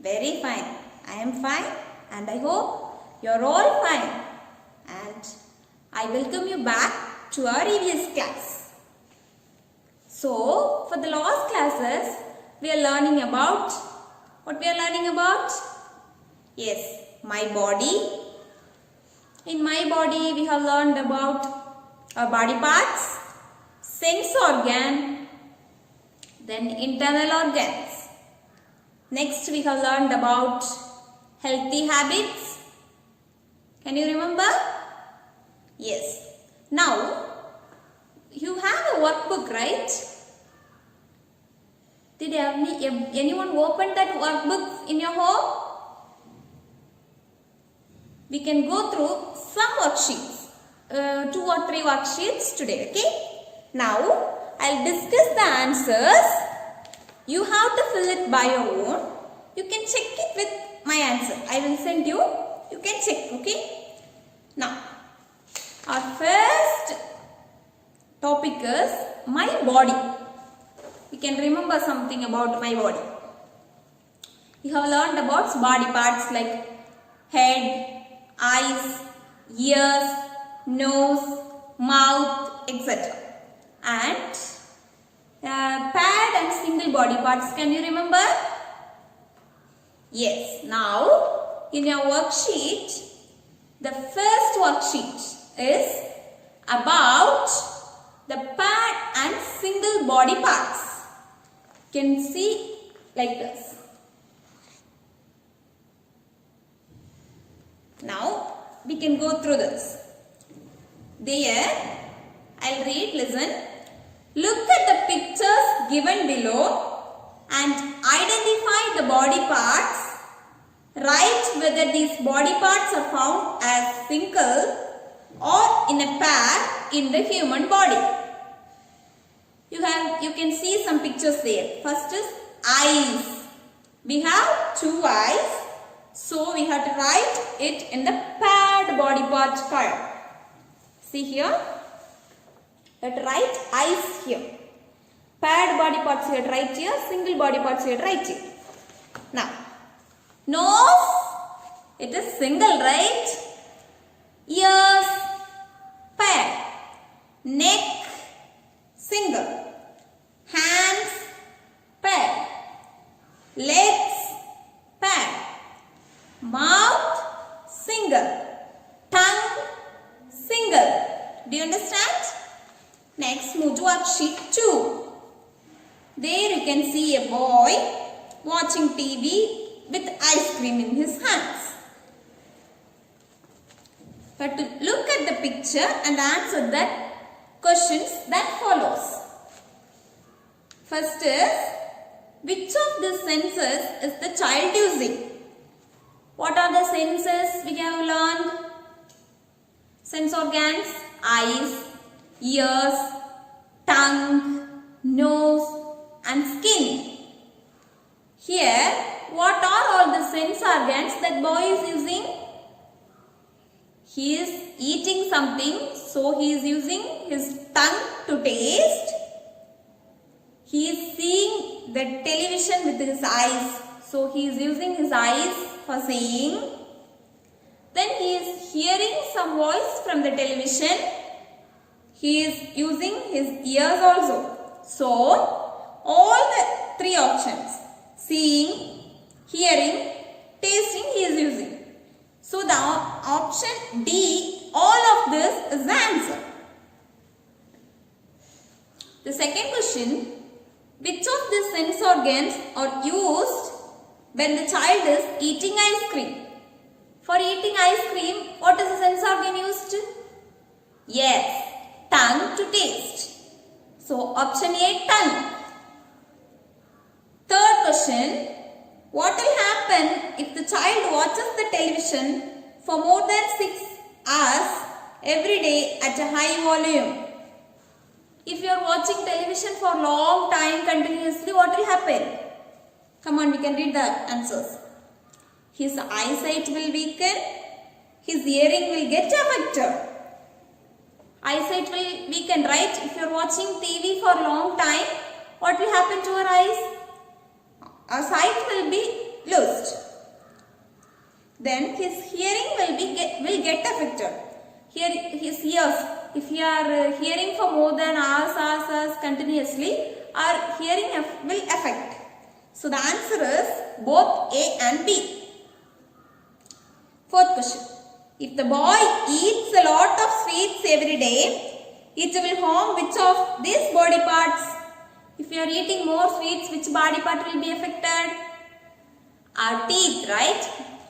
Very fine. I am fine and I hope you are all fine. And I welcome you back to our EVS class. So, for the last classes, we are learning about, what we are learning about? Yes, my body. In my body, we have learned about our body parts, sense organ, then internal organs. Next, we have learned about healthy habits. Can you remember? Yes. Now, you have a workbook, right? Did anyone open that workbook in your home? We can go through some worksheets, 2 or 3 worksheets today, okay? Now, I'll discuss the answers. You have to fill it by your own. You can check it with my answer. I will send you. You can check, okay? Now, our first topic is my body. We can remember something about my body. You have learned about body parts like head, eyes, ears, nose, mouth, etc. And pad and single body parts. Can you remember? Yes. Now, in your worksheet, the first worksheet is about the pad and single body parts. You can see like this. Now, we can go through this. There, I'll read, listen. Look at the pictures given below and identify the body parts. Write whether these body parts are found as single or in a pair in the human body. You can see some pictures there. First is eyes. We have 2 eyes. So we have to write it in the paired body part column. See here. Let write eyes here. Paired body parts here, right here. Single body parts here, right here. Now, nose, it is single, right? Ears, paired. Neck, single. Hands, paired. Legs, paired. Mouth, single. Tongue, single. Do you understand? Next, move to worksheet 2. There you can see a boy watching TV with ice cream in his hands. But to look at the picture and answer that questions that follows. First is, which of the senses is the child using? What are the senses we have learned? Sense organs, eyes, ears, tongue, nose and skin. Here, what are all the sense organs that boy is using? He is eating something, so he is using his tongue to taste. He is seeing the television with his eyes, so he is using his eyes for seeing. Then he is hearing some voice from the television. He is using his ears also. So, all the 3 options, seeing, hearing, tasting, he is using. So, the option D, all of this is the answer. The second question, which of the sense organs are used when the child is eating ice cream? For eating ice cream, what is the sense organ used? Yes, tongue to taste. So, option A, tongue. Third question, what will happen if the child watches the television for more than 6 hours every day at a high volume? If you are watching television for a long time continuously, what will happen? Come on, we can read the answers. His eyesight will weaken, his hearing will get affected. Eyesight will weaken, right? If you are watching TV for a long time, what will happen to our eyes? Our sight will be lost. then his hearing will get affected. Here his ears, if you are hearing for more than hours continuously, our hearing will affect. So the answer is both A and B. Fourth question. If the boy eats a lot of sweets every day, it will harm which of these body parts? If you are eating more sweets, which body part will be affected? Our teeth, right?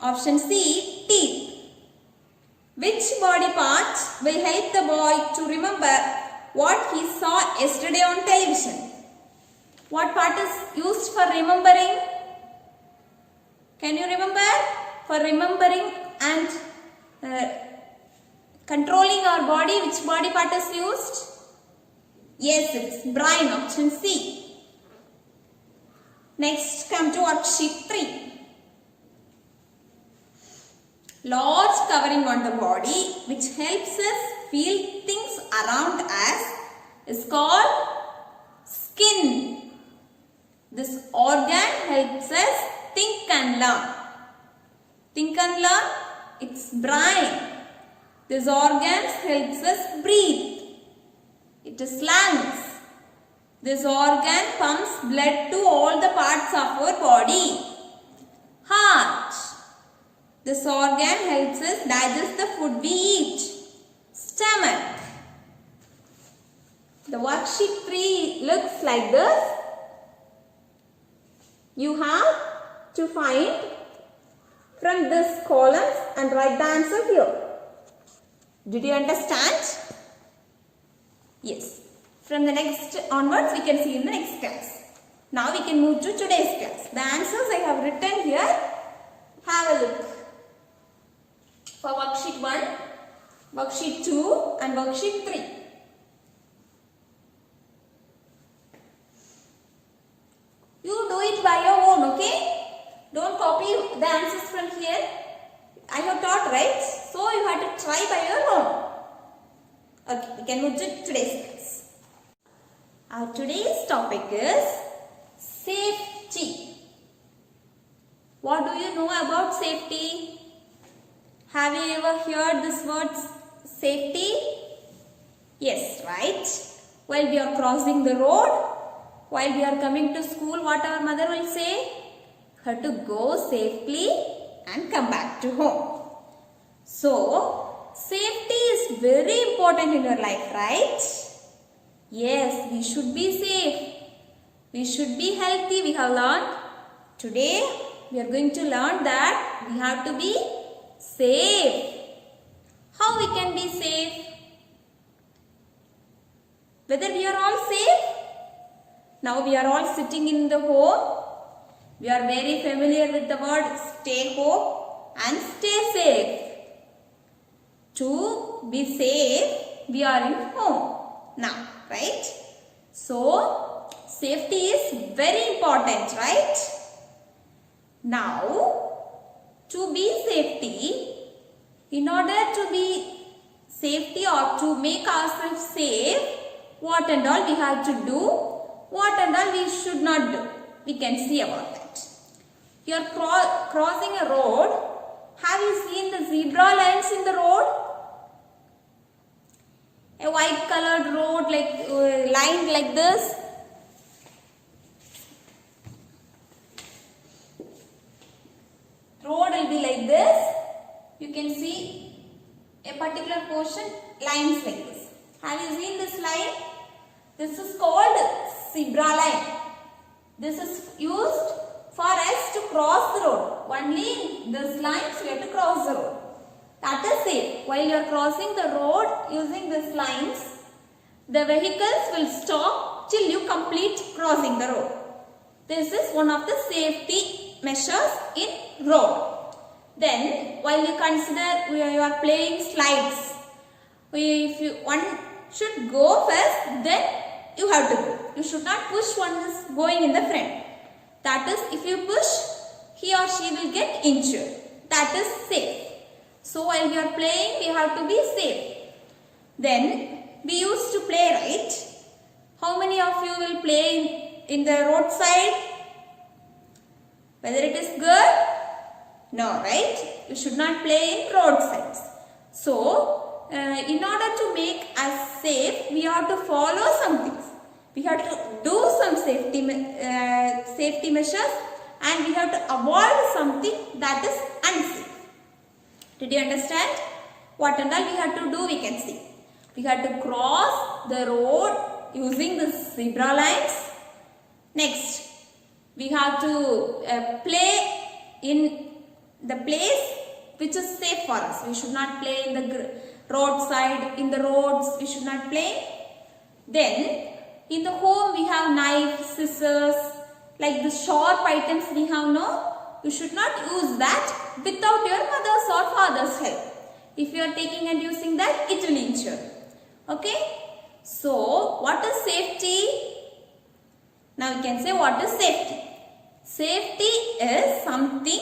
Option C, teeth. Which body part will help the boy to remember what he saw yesterday on television? What part is used for remembering? Can you remember? For remembering and controlling our body, which body part is used? Yes, it's brain, option C. Next, come to worksheet 3. Large covering on the body which helps us feel things around us is called skin. This organ helps us think and learn. Think and learn, it's brain. This organ helps us breathe. It is lungs. This organ pumps blood to all the parts of our body. Heart. This organ helps us digest the food we eat. Stomach. The worksheet 3 looks like this. You have to find from this columns and write the answer here. Did you understand? Yes. From the next onwards, we can see in the next class. Now we can move to today's class. The answers I have written here. Have a look. For worksheet 1, worksheet 2 and worksheet 3. You do it by your own, okay? Don't copy the answers from here. I have taught, right? So you have to try by your own. Okay, we can move to today's class. Our today's topic is safety. What do you know about safety? Have you ever heard this word safety? Yes, right? While we are crossing the road, while we are coming to school, what our mother will say? Have to go safely and come back to home. So, safety is very important in your life, right? Yes, we should be safe. We should be healthy, we have learned. Today, we are going to learn that we have to be safe. How we can be safe? Whether we are all safe? Now we are all sitting in the home. We are very familiar with the word stay home and stay safe. To be safe, we are in home now, right? So, safety is very important, right? Now, to be safety, in order to be safety or to make ourselves safe, what and all we have to do, what and all we should not do. We can see about that. You are crossing a road. Have you seen the zebra lines in the road? A white colored road like lined like this. Road will be like this. You can see a particular portion lines like this. Have you seen this line? This is called zebra line. This is used for us to cross the road. Only this lines we have to cross the road. That is safe. While you are crossing the road using these lines, the vehicles will stop till you complete crossing the road. This is one of the safety measures in road. Then, while you consider you are playing slides, if one should go first, then you have to go. You should not push one is going in the front. That is, if you push, he or she will get injured. That is safe. So, while we are playing, we have to be safe. Then, we used to play, right? How many of you will play in the roadside? Whether it is girl, No, right? You should not play in roadsides. So, in order to make us safe, we have to follow some things. We have to do some safety measures, and we have to avoid something that is unsafe. Did you understand? What and all we have to do, we can see. We have to cross the road using the zebra lines. Next, we have to play in the place which is safe for us. We should not play in the roadside, in the roads, we should not play. Then, in the home we have knife, scissors, like the sharp items we have, no? You should not use that without your mother's or father's help. If you are taking and using that, it will injure. Okay? So, what is safety? Now you can say what is safety. Safety is something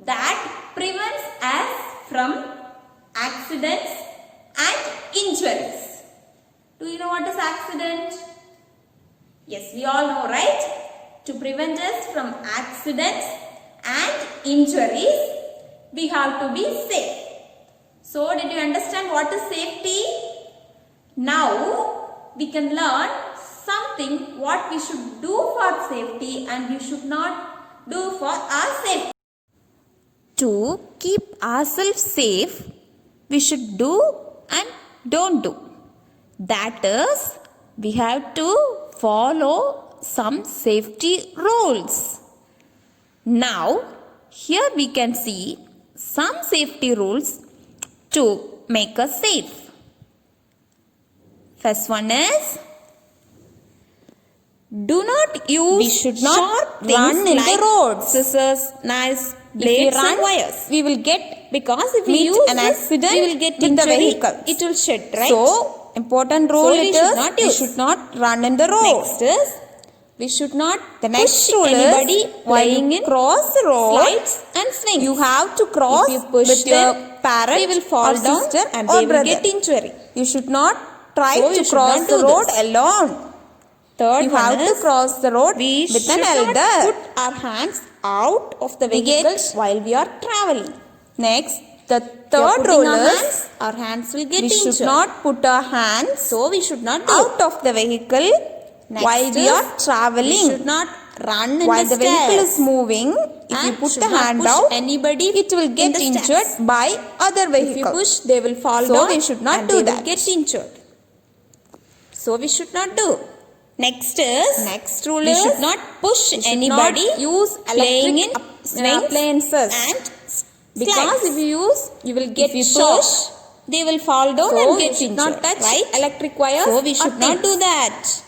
that prevents us from accidents and injuries. Do you know what is accident? Yes, we all know, right? To prevent us from accidents and injuries, we have to be safe. So, did you understand what is safety? Now, we can learn something what we should do for safety and we should not do for our safety. To keep ourselves safe, we should do and don't do. That is, we have to follow some safety rules. Now, here we can see some safety rules to make us safe. First one is, do not use We should not sharp run things in like the roads. scissors, knives, If we blades run, and wires. we will get Because if we meet use an this, accident we will get with the injury. vehicle. It will shed, right? So, important rule So we it should is, not we use. should not run in the road. Next is, we should not The next push rule anybody is, while playing you in cross the road, slides and swings. you have to cross If you push with them, your parent they will fall or down sister and or they will brother. get injury. You should not try So you to should cross not the do road this. alone. Third You one have to is, cross the road we with should an not elder. put our hands out of the We vehicle get- while we are traveling. Next, the We are third putting rule our is, hands will get we injured. should not put our hands So we should not do. out of the vehicle Next while we is, are We traveling. should not run in While the vehicle stairs. is moving, if you And put should the not hand push out, anybody it will in get the injured stairs. by other If you vehicles. push, they will fall So down we should not and do they that. will get injured. So we should not do. Next is, Next rule we is, should not push we should anybody not use playing in electric swings appliances. and Because slides. if you use, you will get If you shocked. push, they will fall down So and you get should injured. not touch right? electric wires. So we or should not things. do that.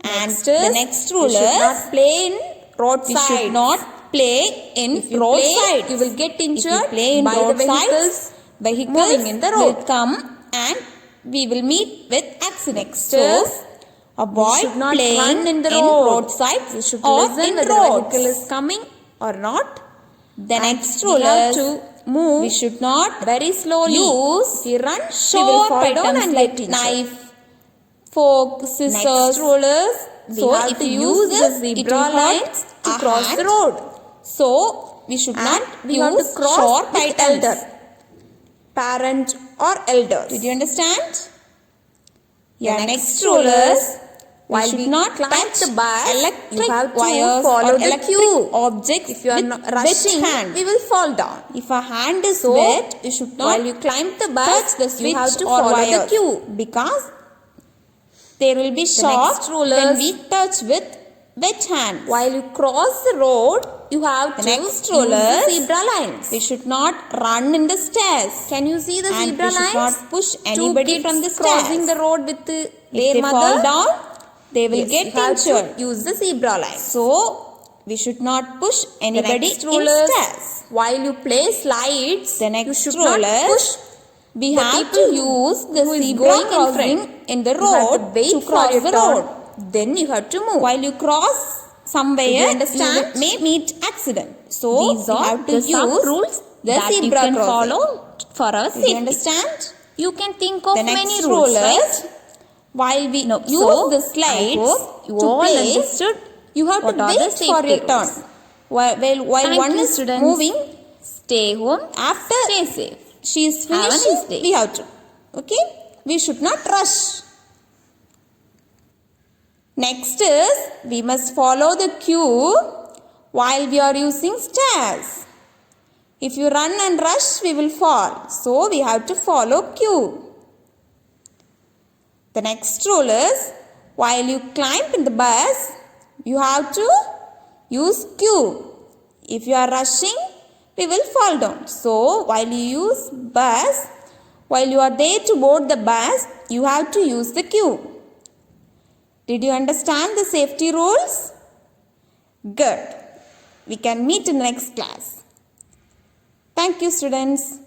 And Next the is, next rule we should is, not play in roadside. we should not play in If you roadside. play, you will get injured If you play in by the roadsides, vehicles moving in the road will come and we will meet with accidents. Next So, is, avoid should not playing run in the in road. roadsides You should or listen in whether roads. the vehicle is coming or not. The And next we rule have is to move we should not very slowly. use If we run, we will sharp fall down items and like get injured. knife, fork, scissors. Next rule is, we So have if to you use use the this, it zebra will hurt lines to our cross hand. the road. So we should And not we have to use cross sharp with items. elder, parent or elders. Did you understand? Your The next rule is, we while should we not climb touch the bus, electric you have to wires follow or the electric cue. objects If you are with not wet rushing, hand. we will fall down. If our hand is So, wet, you should not while you climb the bus, touch the you switch have to or follow the wires. cue, because there will be the shock next rule when is, we touch with wet hands. while you cross the road, you have The to next rule use the is, zebra lines. we should not run in the stairs. Can you see the And zebra we should lines? not push Two anybody kids from the crossing stairs. the road with If their they mother. fall down, they will Yes, get you have injured. to use the zebra lines. So, we should not push The anybody next rule in is, stairs. while you play slides, The you next should rule not is, push we the have people to use the who is zebra going in crossing front. in the You have to road wait to for cross your the turn. road. Then you have to move. While you cross somewhere, Did you understand? may meet accident. So, These you are have to the use some rules the that you zebra can crossing. follow for a Did safety. you understand? You can think of The many next rules, rule right? is, while we use So, the I slides hope you to all play, understood you have to what are the wait for safety your turn. rules. While Thank one you, is students. moving, stay home. After Stay safe. she is Have a finishing, nice day. we have to. Okay? We should not rush. Next is, we must follow the cue while we are using stairs. If you run and rush, we will fall. So, we have to follow cue. The next rule is, while you climb in the bus, you have to use cue. If you are rushing, we will fall down. So, while you use bus, while you are there to board the bus, you have to use the cue. Did you understand the safety rules? Good. We can meet in the next class. Thank you, students.